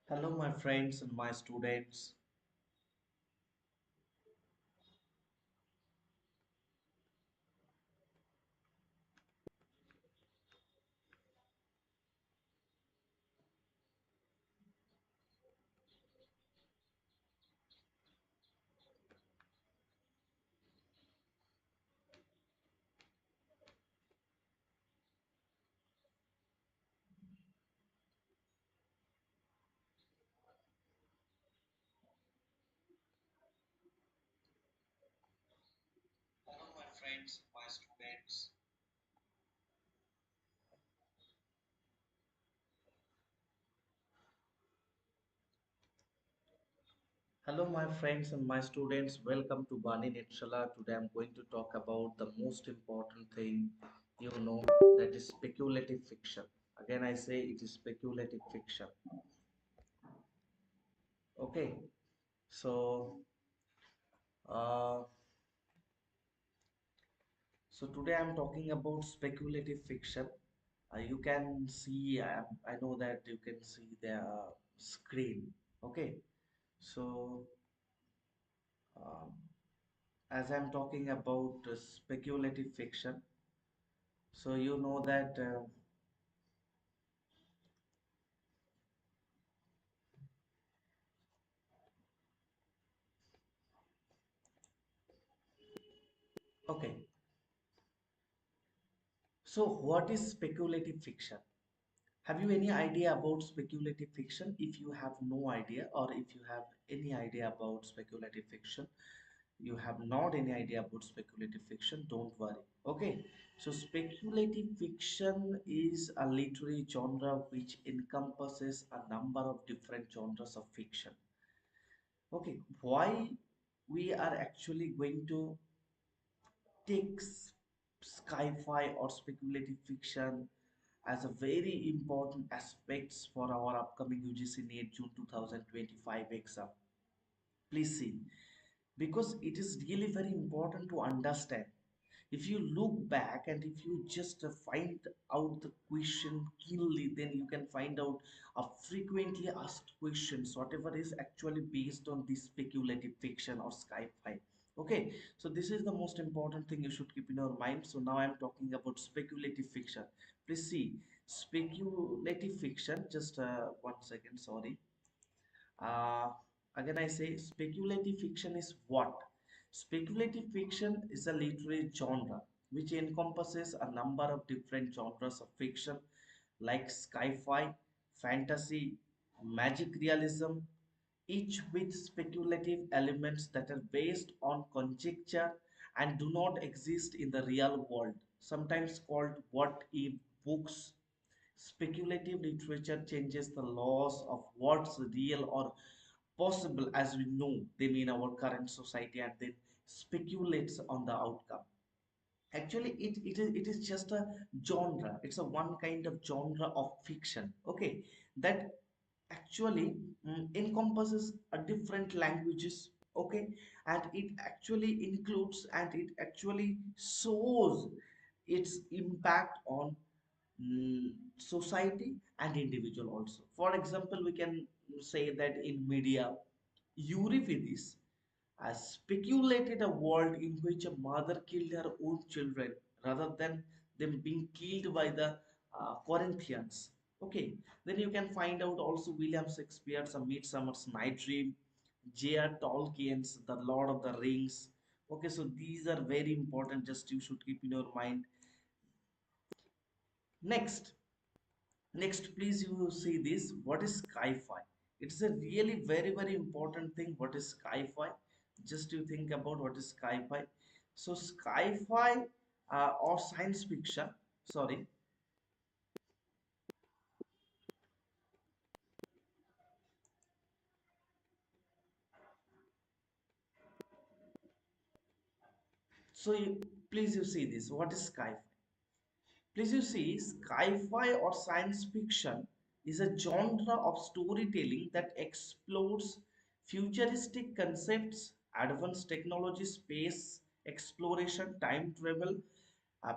Hello, my friends and my students. Hello, my friends, my students. Hello, my friends and my students. Welcome to BANI NETSHALA. Today, I'm going to talk about the most important thing, that is speculative fiction. Again, I say it is speculative fiction. Okay, so uh, today I'm talking about speculative fiction. You can see, I know that you can see the screen. Okay, so um, as I'm talking about speculative fiction, so you know that okay. So what is speculative fiction? Have you any idea about speculative fiction? If you have no idea, or if you have any idea about speculative fiction, you have not any idea about speculative fiction, don't worry. Okay, so speculative fiction is a literary genre which encompasses a number of different genres of fiction. Okay, why we are actually going to take sci-fi or speculative fiction as a very important aspects for our upcoming UGC NET June 2025 exam. Please see, because it is really very important to understand. If you look back and if you just find out the question keenly, then you can find out a frequently asked questions, whatever is actually based on this speculative fiction or sci-fi. Okay, so this is the most important thing you should keep in your mind. So now I'm talking about speculative fiction. Please see, speculative fiction, just 1 second, sorry. uh, Again, I say speculative fiction is what? Speculative fiction is a literary genre which encompasses a number of different genres of fiction like sci-fi, fantasy, magic realism, each with speculative elements that are based on conjecture and do not exist in the real world, sometimes called what if books. Speculative literature changes the laws of what's real or possible as we know them in our current society and then speculates on the outcome. Actually, it is just a genre. It's a one kind of genre of fiction. Okay, that actually encompasses a different languages. Okay, and it actually includes and it actually shows its impact on society and individual also. For example, we can say that in media, Euripides has speculated a world in which a mother killed her own children rather than them being killed by the Corinthians. Okay, then you can find out also William Shakespeare's A Midsummer's Night Dream, J.R. Tolkien's The Lord of the Rings. Okay, so these are very important, just you should keep in your mind. Next, Next, please you see this. What is sci-fi? It's a really very very important thing. What is sci-fi? Just you think about what is sci-fi. So sci-fi or science fiction. Sorry. So please you see this. What is sci-fi? Please you see, sci-fi or science fiction is a genre of storytelling that explores futuristic concepts, advanced technology, space exploration, time travel,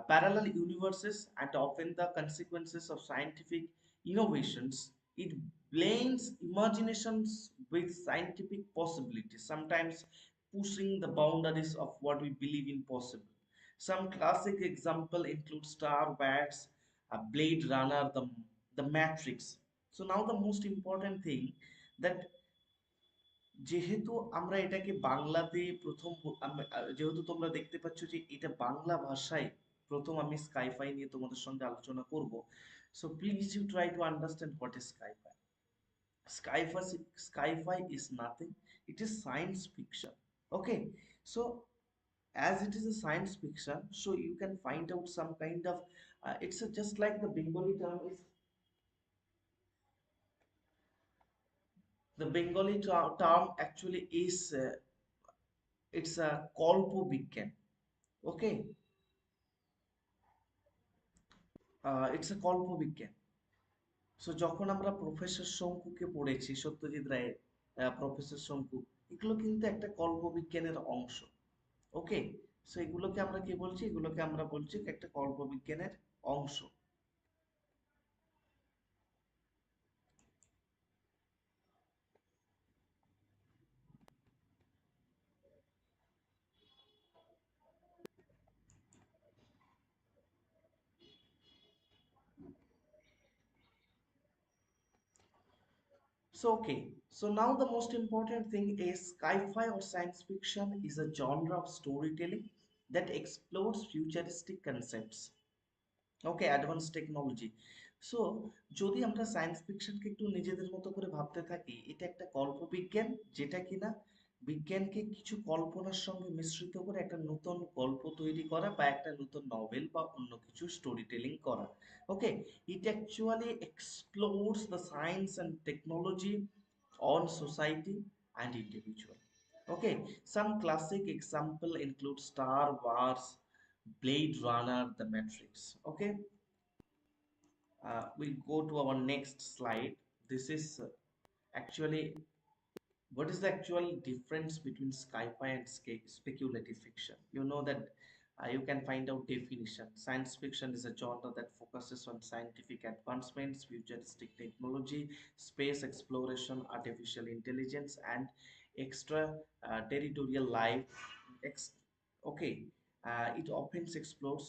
parallel universes, and often the consequences of scientific innovations. It blends imaginations with scientific possibilities, sometimes pushing the boundaries of what we believe in possible. Some classic example include Star Wars, Blade Runner, the Matrix. So now the most important thing that যেহেতু আমরা এটাকে বাংলাতে প্রথম যেহেতু তোমরা দেখতে পাচ্ছ যে এটা বাংলা ভাষায় প্রথম আমি স্কাইফাই নিয়ে তোমাদের সঙ্গে আলোচনা করব, so please you try to understand what is sci-fi. Sci-fi is nothing, it is science fiction. Okay, so as it is a science fiction, so you can find out some kind of it's just like the Bengali term is, the Bengali term actually is it's a kalpo bigyan. Okay, it's a kalpo bigyan. So যখন আমরা professor শঙ্কুকে পড়েছি, সত্যজিৎ রায়ের professor শঙ্কু, এগুলো কিন্তু একটা কল্পবিজ্ঞানের অংশ। ওকে, so এগুলোকে আমরা কি বলছি, এগুলোকে আমরা বলছি একটা কল্পবিজ্ঞানের অংশ। So, okay, so now the most important thing is sci-fi or science fiction is a genre of storytelling that explores futuristic concepts. Okay, advance technology. So যদি আমরা সায়েন্স ফিকশনকে একটু নিজেদের মতো করে ভাবতে থাকি, এটা একটা কল্পবিজ্ঞান যেটা কিনা বিজ্ঞানকে কিছু কল্পনার সঙ্গে মিশ্রিত করে একটা নতুন গল্প তৈরি করা বা একটা নতুন নভেল বা অন্য কিছু স্টোরি টেলিং করা। Okay, it actually explores the science and technology on society and individual. Okay, some classic example include Star Wars, Blade Runner, The Matrix. Okay, we'll go to our next slide. This is actually what is the actual difference between sci-fi and speculative fiction. You know that you can find out definition. Science fiction is a genre that focuses on scientific advancements, futuristic technology, space exploration, artificial intelligence, and extra territorial life. Ex- okay, it often explores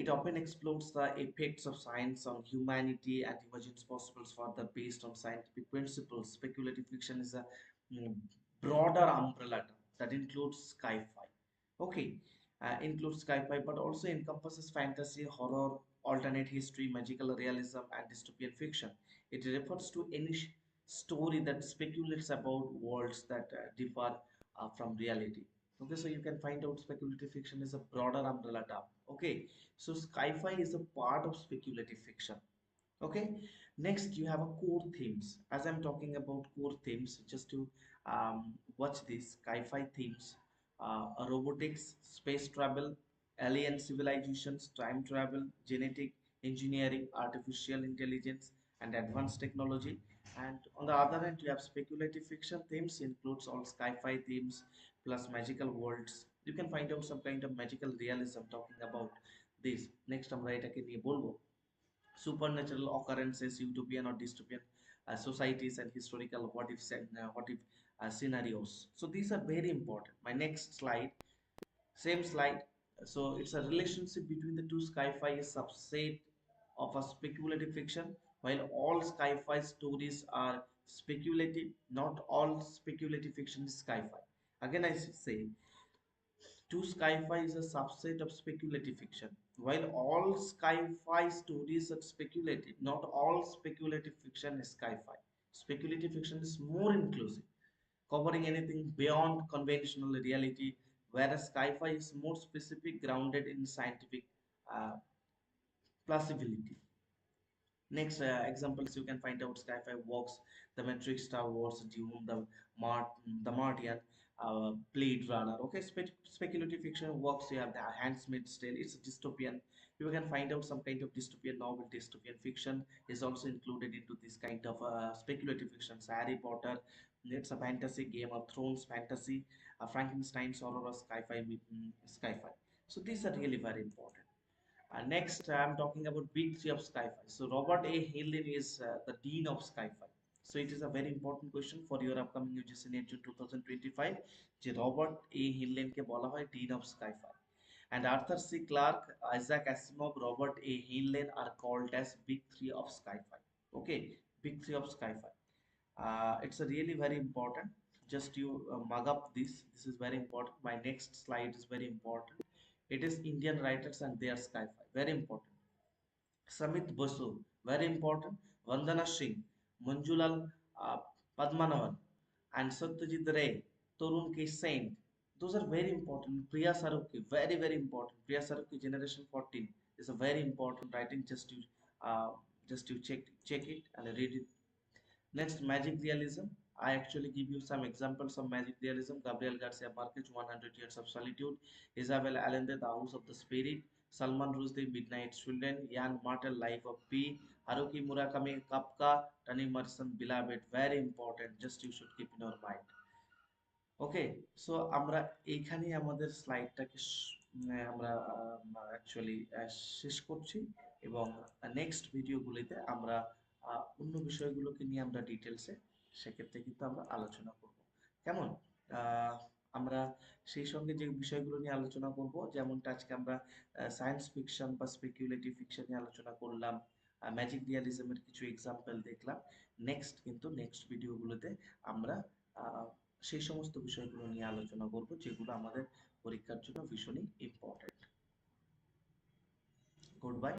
it often explores the effects of science on humanity and imagines possibles further based on scientific principles. Speculative fiction is a mm, broader umbrella term that includes sci-fi. Okay, includes sci-fi, but also encompasses fantasy, horror, alternate history, magical realism, and dystopian fiction. It refers to any story that speculates about worlds that differ from reality. Okay, so you can find out speculative fiction is a broader umbrella term. Okay, so sci-fi is a part of speculative fiction. Okay, next you have a core themes. As I'm talking about core themes, just to watch these sci-fi themes: robotics, space travel, alien civilizations, time travel, genetic engineering, artificial intelligence, and advanced technology. And on the other hand, you have speculative fiction themes, includes all sci-fi themes plus magical worlds. You can find out some kind of magical realism talking about this. Next আমরা এটাকে নিয়ে বলবো supernatural occurrences, utopian or dystopian societies, and historical what if scenarios. So these are very important. My next slide, same slide. So it's a relationship between the two. Sci-fi is subset of a speculative fiction. While all sci-fi stories are speculative, not all speculative fiction is sci-fi. Again, I say to sci-fi is a subset of speculative fiction. While all sci-fi stories are speculative, not all speculative fiction is sci-fi. Speculative fiction is more inclusive, covering anything beyond conventional reality, whereas sci-fi is more specific, grounded in scientific uh, plausibility. Next examples you can find out sci-fi works: The Matrix, Star Wars, Dune, the Martian, Blade Runner. Okay, speculative fiction works. You have the Handmaid's Tale. It's a dystopian. You can find out some kind of dystopian novel. Dystopian fiction is also included into this kind of speculative fiction. Harry Potter. It's a fantasy. Game of Thrones fantasy. Frankenstein's horror, sci-fi. Sci-fi. So these are really very important. Next, I'm talking about big three of sci-fi. So Robert A. Heinlein is the dean of sci-fi. So it is a very important question for your upcoming UGC NET June 2025. যে Robert A হিনলেনকে বলা হয় dean of sci-fi, and Arthur C. Clarke, Isaac Asimov, Robert A. Heinlein are called as big three of sci-fi. Okay, big three of sci-fi. It's a really very important. Just you mug up this. This is very important. My next slide is very important. It is Indian writers and their sci-fi. Very important. Samit Basu, very important. Vandana Singh, Manjulal uh, Padmanabhan, and Satyajit Ray, Torun K. Saint. Those are very important. Priya Saruki, very, very important. Priya Saruki, Generation 14, is a very important writing. Uh, just you check it and read it. Next, magic realism. I actually give you some examples of magic realism. Gabriel Garcia Marquez, 100 Years of Solitude. Isabel Allende, The House of the Spirit. Salman Rushdie, Midnight Children. Jan Martel, Life of P. Haruki Murakami, Kafka. Toni Morrison, Beloved. Very important. Just you should keep in your mind. Okay, so আমরা এইখানেই আমাদের স্লাইডটাকে আমরা actually শেষ করছি, এবং next ভিডিওগুলিতে আমরা অন্য বিষয়গুলোকে নিয়ে আমরা ডিটেলসে সেক্ষেত্রে কিন্তু আমরা আলোচনা করব। কেমন? আহ, আমরা সেই সঙ্গে যে বিষয়গুলো নিয়ে আলোচনা করব, যেমনটা আজকে আমরা সায়েন্স ফিকশন বা স্পেকুলেটিভ ফিকশন নিয়ে আলোচনা করলাম, ম্যাজিক রিয়ালিজমের কিছু এক্সাম্পল দেখলাম। নেক্সট ভিডিওগুলোতে আমরা সেই সমস্ত বিষয়গুলো নিয়ে আলোচনা করব যেগুলো আমাদের পরীক্ষার জন্য ভীষণই ইম্পর্টেন্ট। Good bye.